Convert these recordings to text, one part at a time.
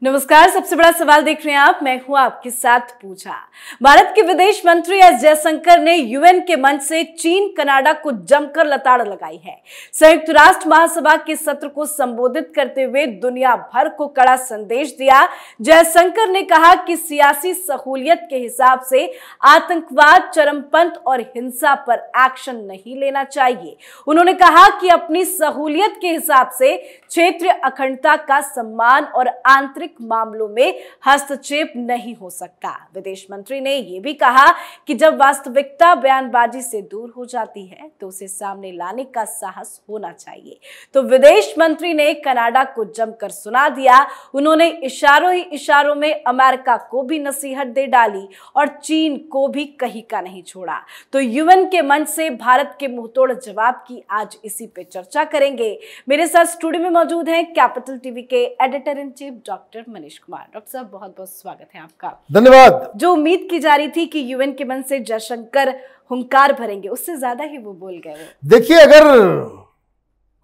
नमस्कार। सबसे बड़ा सवाल देख रहे हैं आप, मैं हूं आपके साथ पूजा। भारत के विदेश मंत्री एस जयशंकर ने यूएन के मंच से चीन कनाडा को जमकर लताड़ लगाई है। संयुक्त राष्ट्र महासभा के सत्र को संबोधित करते हुए दुनिया भर को कड़ा संदेश दिया। जयशंकर ने कहा कि सियासी सहूलियत के हिसाब से आतंकवाद, चरमपंथ और हिंसा पर एक्शन नहीं लेना चाहिए। उन्होंने कहा कि अपनी सहूलियत के हिसाब से क्षेत्रीय अखंडता का सम्मान और आंतरिक मामलों में हस्तक्षेप नहीं हो सकता। विदेश मंत्री ने यह भी कहा कि जब वास्तविकता बयानबाजी से दूर हो जाती है तो उसे सामने लाने का साहस होना चाहिए। तो विदेश मंत्री ने कनाडा को जमकर सुना दिया। उन्होंने इशारों ही इशारों में अमेरिका को भी नसीहत दे डाली और चीन को भी कहीं का नहीं छोड़ा। तो यूएन के मंच से भारत के मुंहतोड़ जवाब की आज इसी पे चर्चा करेंगे। मेरे साथ स्टूडियो में मौजूद हैं कैपिटल टीवी के editor in chief doctor Manish Kumar. Doctor साहब, बहुत बहुत स्वागत है आपका। धन्यवाद। जो उम्मीद की जा रही थी कि यूएन के मंच से जयशंकर हुंकार भरेंगे, उससे ज्यादा ही वो बोल गए। देखिए,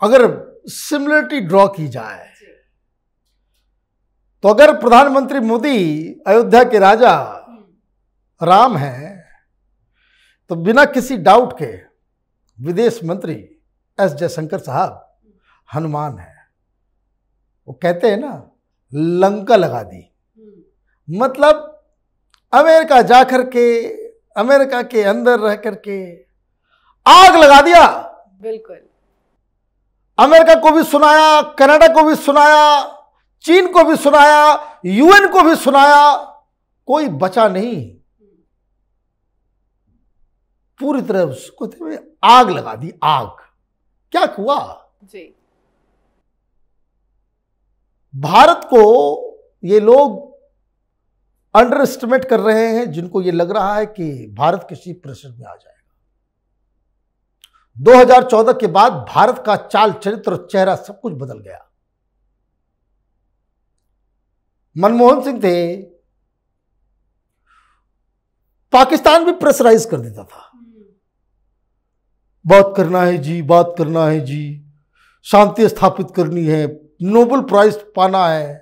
अगर सिमिलरिटी ड्रॉ की जाए तो अगर प्रधानमंत्री मोदी अयोध्या के राजा राम हैं तो बिना किसी डाउट के विदेश मंत्री एस जयशंकर साहब हनुमान है। वो कहते हैं ना, लंका लगा दी। मतलब अमेरिका जाकर के, अमेरिका के अंदर रह करके आग लगा दिया। बिल्कुल। अमेरिका को भी सुनाया, कनाडा को भी सुनाया, चीन को भी सुनाया, यूएन को भी सुनाया, कोई बचा नहीं। पूरी तरह उसको आग लगा दी। आग क्या हुआ जी। भारत को ये लोग अंडर एस्टिमेट कर रहे हैं, जिनको ये लग रहा है कि भारत किसी प्रेशर में आ जाएगा। 2014 के बाद भारत का चाल चरित्र और चेहरा सब कुछ बदल गया। मनमोहन सिंह थे, पाकिस्तान भी प्रेशराइज कर देता था। बात करना है जी, बात करना है जी, शांति स्थापित करनी है, नोबेल प्राइज पाना है,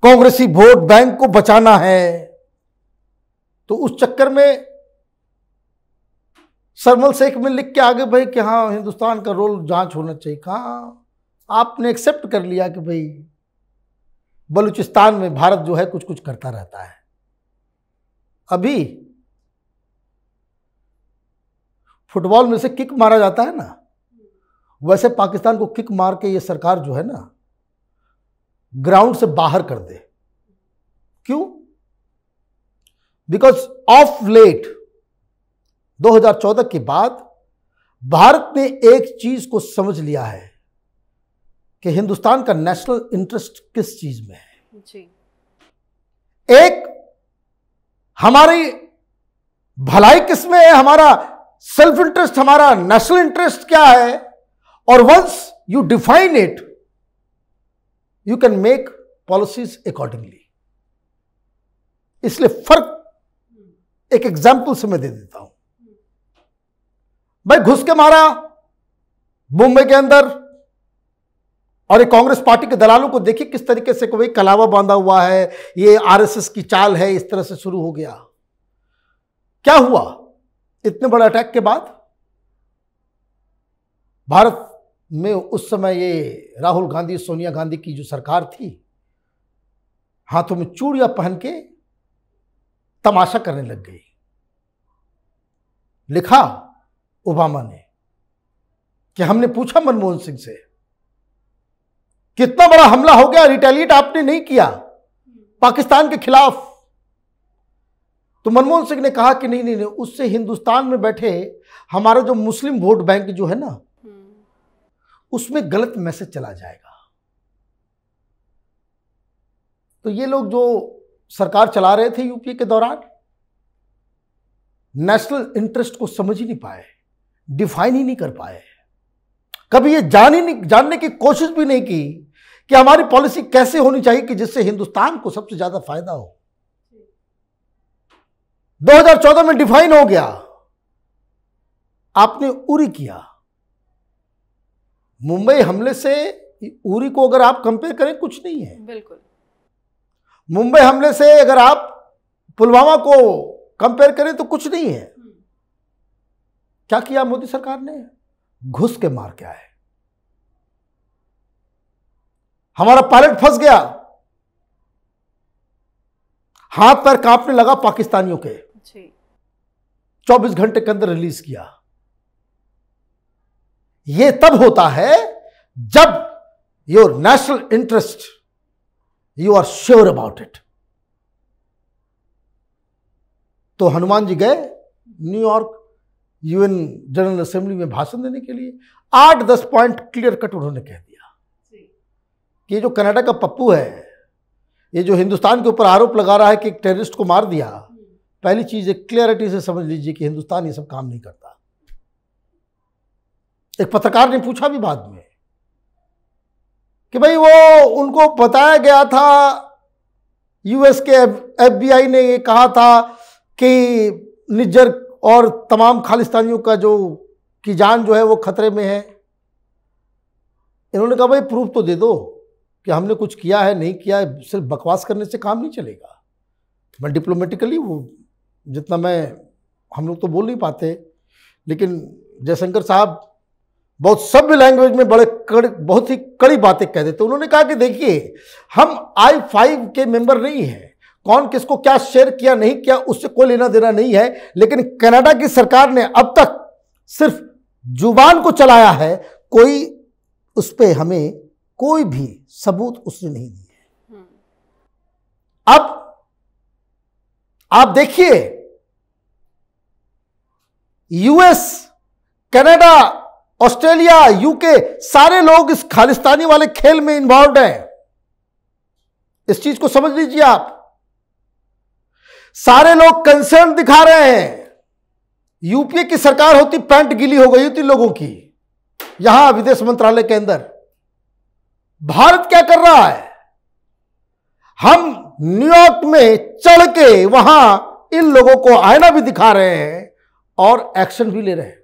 कांग्रेसी वोट बैंक को बचाना है। तो उस चक्कर में सरमल शेख में लिख के आगे भाई कि हाँ, हिंदुस्तान का रोल जांच होना चाहिए। कहाँ आपने एक्सेप्ट कर लिया कि भाई बलूचिस्तान में भारत जो है कुछ कुछ करता रहता है। अभी फुटबॉल में से किक मारा जाता है ना, वैसे पाकिस्तान को किक मार के ये सरकार जो है ना ग्राउंड से बाहर कर दे। क्यों? बिकॉज ऑफ लेट 2014 के बाद भारत ने एक चीज को समझ लिया है कि हिंदुस्तान का नेशनल इंटरेस्ट किस चीज में है। जी। एक हमारी भलाई किस में है, हमारा सेल्फ इंटरेस्ट, हमारा नेशनल इंटरेस्ट क्या है। और once you define it, you can make policies accordingly. इसलिए फर्क एक एग्जाम्पल से मैं दे देता हूं। भाई घुस के मारा मुंबई के अंदर, और ये कांग्रेस पार्टी के दलालों को देखिए किस तरीके से कोई कलावा बांधा हुआ है, ये आरएसएस की चाल है, इस तरह से शुरू हो गया। क्या हुआ इतने बड़े अटैक के बाद? भारत में उस समय ये राहुल गांधी, सोनिया गांधी की जो सरकार थी, हाथों में चूड़ियां पहन के तमाशा करने लग गई। लिखा ओबामा ने कि हमने पूछा मनमोहन सिंह से कितना बड़ा हमला हो गया, रिटेलिएट आपने नहीं किया पाकिस्तान के खिलाफ। तो मनमोहन सिंह ने कहा कि नहीं नहीं नहीं, उससे हिंदुस्तान में बैठे हमारा जो मुस्लिम वोट बैंक जो है ना, उसमें गलत मैसेज चला जाएगा। तो ये लोग जो सरकार चला रहे थे यूपीए के दौरान, नेशनल इंटरेस्ट को समझ ही नहीं पाए, डिफाइन ही नहीं कर पाए। कभी ये जानने की कोशिश भी नहीं की कि हमारी पॉलिसी कैसे होनी चाहिए कि जिससे हिंदुस्तान को सबसे ज्यादा फायदा हो। 2014 में डिफाइन हो गया, आपने उरी किया। मुंबई हमले से उरी को अगर आप कंपेयर करें कुछ नहीं है। बिल्कुल। मुंबई हमले से अगर आप पुलवामा को कंपेयर करें तो कुछ नहीं है। क्या किया मोदी सरकार ने? घुस के मार के आए। हमारा पायलट फंस गया, हाथ पैर कांपने लगा पाकिस्तानियों के, 24 घंटे के अंदर रिलीज किया। यह तब होता है जब your national interest, you are sure about it. तो हनुमान जी गए न्यूयॉर्क यूएन जनरल असेंबली में भाषण देने के लिए। 8-10 पॉइंट क्लियर कट उन्होंने कह दिया कि जो कनाडा का पप्पू है, ये जो हिंदुस्तान के ऊपर आरोप लगा रहा है कि एक टेररिस्ट को मार दिया, पहली चीज एक क्लियरिटी से समझ लीजिए कि हिंदुस्तान ये सब काम नहीं करता। एक पत्रकार ने पूछा भी बाद में कि भाई वो उनको बताया गया था, यूएस के एफबीआई ने ये कहा था कि निज्जर और तमाम खालिस्तानियों का जो की जान जो है वो खतरे में है। इन्होंने कहा भाई प्रूफ तो दे दो कि हमने कुछ किया है नहीं किया है, सिर्फ बकवास करने से काम नहीं चलेगा। मैं डिप्लोमेटिकली वो जितना हम लोग तो बोल नहीं पाते, लेकिन जयशंकर साहब बहुत सभ्य लैंग्वेज में बहुत ही कड़ी बातें कह देते। उन्होंने कहा कि देखिए हम I-5 के मेंबर नहीं हैं, कौन किसको क्या शेयर किया नहीं किया उससे कोई लेना देना नहीं है, लेकिन कनाडा की सरकार ने अब तक सिर्फ जुबान को चलाया है, कोई उस पर हमें कोई भी सबूत उसने नहीं दिए। अब आप देखिए यूएस, कनाडा, ऑस्ट्रेलिया, यूके, सारे लोग इस खालिस्तानी वाले खेल में इन्वॉल्व हैं। इस चीज को समझ लीजिए आप। सारे लोग कंसर्न दिखा रहे हैं। यूपीए की सरकार होती पैंट गीली हो गई होती लोगों की। यहां विदेश मंत्रालय के अंदर भारत क्या कर रहा है? हम न्यूयॉर्क में चढ़ के वहां इन लोगों को आईना भी दिखा रहे हैं और एक्शन भी ले रहे हैं।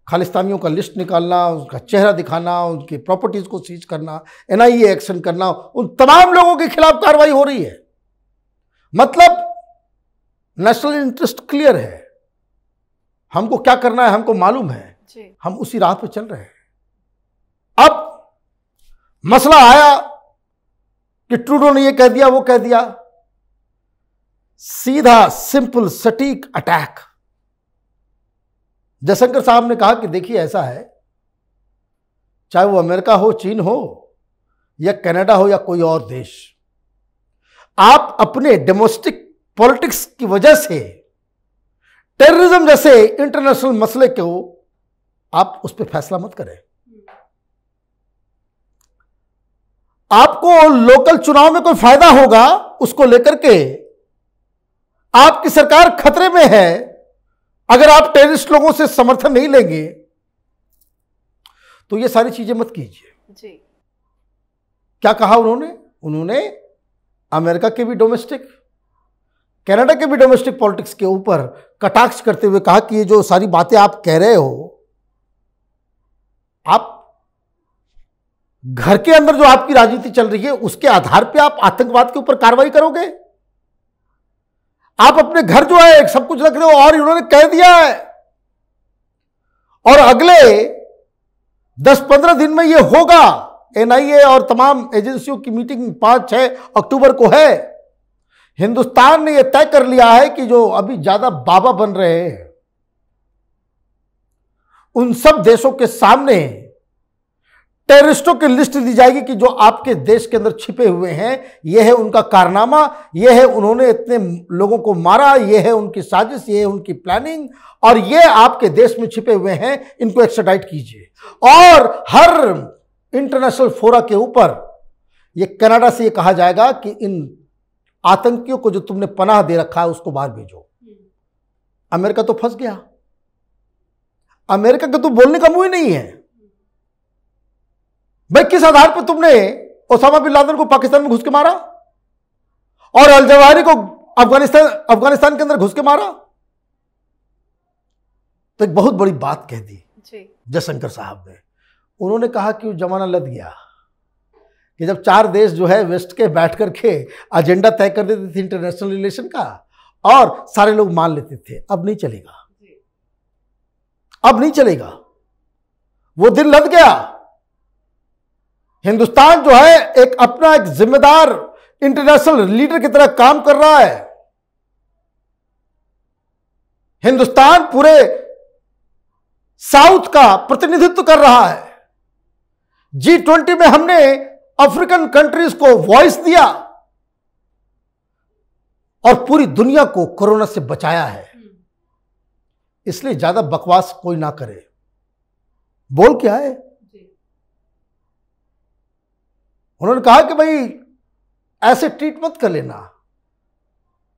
खालिस्तानियों का लिस्ट निकालना, उनका चेहरा दिखाना, उनकी प्रॉपर्टीज को सीज करना, एनआईए एक्शन करना, उन तमाम लोगों के खिलाफ कार्रवाई हो रही है। मतलब नेशनल इंटरेस्ट क्लियर है, हमको क्या करना है हमको मालूम है, हम उसी राह पे चल रहे हैं। अब मसला आया कि ट्रूडो ने ये कह दिया वो कह दिया, सीधा सिंपल सटीक अटैक। जयशंकर साहब ने कहा कि देखिए ऐसा है, चाहे वो अमेरिका हो, चीन हो या कनाडा हो या कोई और देश, आप अपने डोमेस्टिक पॉलिटिक्स की वजह से टेररिज्म जैसे इंटरनेशनल मसले को आप उस पर फैसला मत करें। आपको लोकल चुनाव में कोई फायदा होगा उसको लेकर के आपकी सरकार खतरे में है। अगर आप टेररिस्ट लोगों से समर्थन नहीं लेंगे तो ये सारी चीजें मत कीजिए जी। क्या कहा उन्होंने अमेरिका के भी डोमेस्टिक, कनाडा के भी डोमेस्टिक पॉलिटिक्स के ऊपर कटाक्ष करते हुए कहा कि ये जो सारी बातें आप कह रहे हो, आप घर के अंदर जो आपकी राजनीति चल रही है उसके आधार पे आप आतंकवाद के ऊपर कार्रवाई करोगे? आप अपने घर जो है सब कुछ रख रहे हो और इन्होंने कह दिया है और अगले 10-15 दिन में यह होगा। एनआईए और तमाम एजेंसियों की मीटिंग 5-6 अक्टूबर को है। हिंदुस्तान ने यह तय कर लिया है कि जो अभी ज्यादा बाबा बन रहे हैं उन सब देशों के सामने टेररिस्टों की लिस्ट दी जाएगी कि जो आपके देश के अंदर छिपे हुए हैं, यह है उनका कारनामा, यह है उन्होंने इतने लोगों को मारा, यह है उनकी साजिश, यह है उनकी प्लानिंग और यह आपके देश में छिपे हुए हैं, इनको एक्स्ट्राडाइट कीजिए। और हर इंटरनेशनल फोरा के ऊपर यह कनाडा से यह कहा जाएगा कि इन आतंकियों को जो तुमने पनाह दे रखा है उसको बाहर भेजो। अमेरिका तो फंस गया। अमेरिका का तो बोलने का मुंह ही नहीं है। भाई किस आधार पर तुमने ओसामा बिन लादेन को पाकिस्तान में घुस के मारा और अल जवाहिरी को अफगानिस्तान के अंदर घुस के मारा? तो एक बहुत बड़ी बात कह दी जयशंकर साहब ने। उन्होंने कहा कि वो जमाना लद गया कि जब चार देश जो है वेस्ट के बैठ करके एजेंडा तय कर देते थे इंटरनेशनल रिलेशन का और सारे लोग मान लेते थे। अब नहीं चलेगा, अब नहीं चलेगा, वो दिन लद गया। हिंदुस्तान जो है एक अपना एक जिम्मेदार इंटरनेशनल लीडर की तरह काम कर रहा है। हिंदुस्तान पूरे साउथ का प्रतिनिधित्व कर रहा है। G20 में हमने अफ्रीकन कंट्रीज को वॉइस दिया और पूरी दुनिया को कोरोना से बचाया है। इसलिए ज्यादा बकवास कोई ना करे। बोल क्या है? उन्होंने कहा कि भाई ऐसे ट्रीट मत कर लेना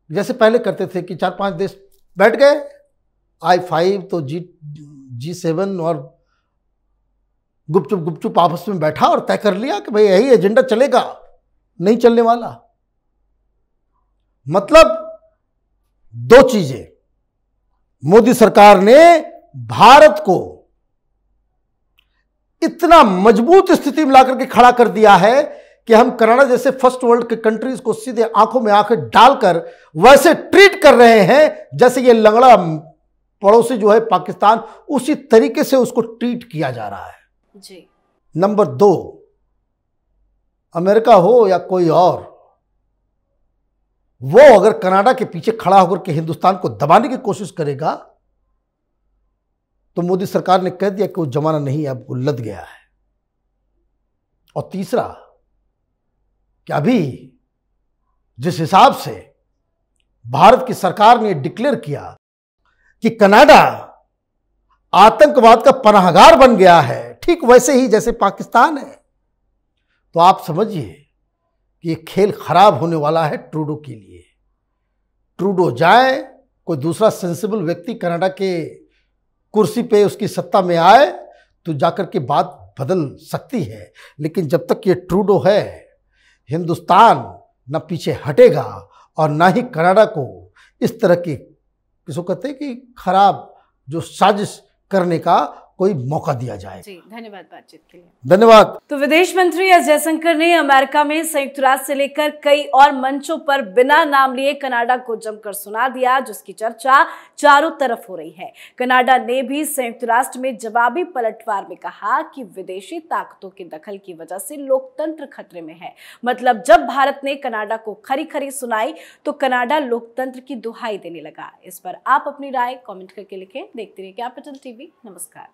जैसे पहले करते थे कि 4-5 देश बैठ गए, I5 तो G7 और गुपचुप आपस में बैठा और तय कर लिया कि भाई यही एजेंडा चलेगा। नहीं चलने वाला। मतलब दो चीजें, मोदी सरकार ने भारत को इतना मजबूत स्थिति में लाकर के खड़ा कर दिया है कि हम कनाडा जैसे फर्स्ट वर्ल्ड के कंट्रीज को सीधे आंखों में आंखें डालकर वैसे ट्रीट कर रहे हैं जैसे ये लंगड़ा पड़ोसी जो है पाकिस्तान, उसी तरीके से उसको ट्रीट किया जा रहा है जी। नंबर 2, अमेरिका हो या कोई और, वो अगर कनाडा के पीछे खड़ा होकर के हिंदुस्तान को दबाने की कोशिश करेगा तो मोदी सरकार ने कह दिया कि वो जमाना नहीं है, अब वो लद गया है। और तीसरा कि अभी जिस हिसाब से भारत की सरकार ने डिक्लेयर किया कि कनाडा आतंकवाद का पनाहगार बन गया है, ठीक वैसे ही जैसे पाकिस्तान है, तो आप समझिए कि ये खेल खराब होने वाला है ट्रूडो के लिए। ट्रूडो जाए, कोई दूसरा सेंसिबल व्यक्ति कनाडा के कुर्सी पे उसकी सत्ता में आए तो जाकर के बात बदल सकती है, लेकिन जब तक ये ट्रूडो है हिंदुस्तान न पीछे हटेगा और ना ही कनाडा को इस तरह की, किसको कहते हैं कि खराब जो साजिश करने का कोई मौका दिया जाए। जी, धन्यवाद बातचीत के लिए। धन्यवाद। तो विदेश मंत्री एस जयशंकर ने अमेरिका में संयुक्त राष्ट्र से लेकर कई और मंचों पर बिना नाम लिए कनाडा को जमकर सुना दिया, जिसकी चर्चा चारों तरफ हो रही है। कनाडा ने भी संयुक्त राष्ट्र में जवाबी पलटवार में कहा कि विदेशी ताकतों के दखल की वजह से लोकतंत्र खतरे में है। मतलब जब भारत ने कनाडा को खरी खरी सुनाई तो कनाडा लोकतंत्र की दुहाई देने लगा। इस पर आप अपनी राय कमेंट करके लिखें। देखते रहिए कैपिटल टीवी। नमस्कार।